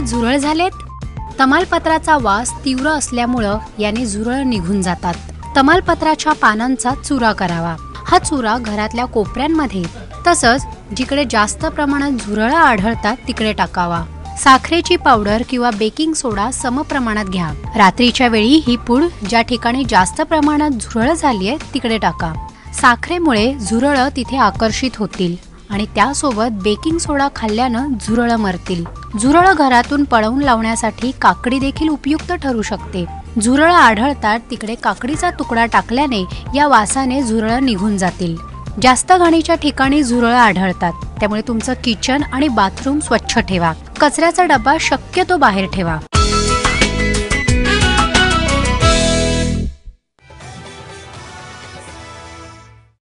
झुरळ झालेत? तमालपत्राचा वास तीव्र असल्यामुळं याने झुरळ निघून जातात. तमालपत्राच्या पानांचा चुरा करावा. हा चुरा घरातल्या कोपऱ्यांमध्ये तसंच जिकडे जास्त प्रमाणात झुरळ आढळतात तिकडे टाकावा. साखरेची पावडर किंवा बेकिंग सोडा समप्रमाणात घ्या. रात्रीच्या वेळी ही पूड ज्या ठिकाणी जास्त प्रमाणात झुरळ झालीये तिकडे टाका. साखरेमुळे झुरळ तिथे आकर्षित होतील आणि त्यासोबत बेकिंग सोडा खाल्ल्यानं झुरळ मरतील. झुरळ घरातून पळवून लावण्यासाठी काकडी देखील उपयुक्त ठरू शकते. झुरळ आढळतात तिकडे काकडीचा तुकडा टाकल्याने या वासाने झुरळ निघून जातील. जास्त घाणीच्या ठिकाणी झुरळ आढळतात, त्यामुळे तुमचं किचन आणि बाथरूम स्वच्छ ठेवा. कचऱ्याचा डबा शक्यतो बाहेर ठेवा.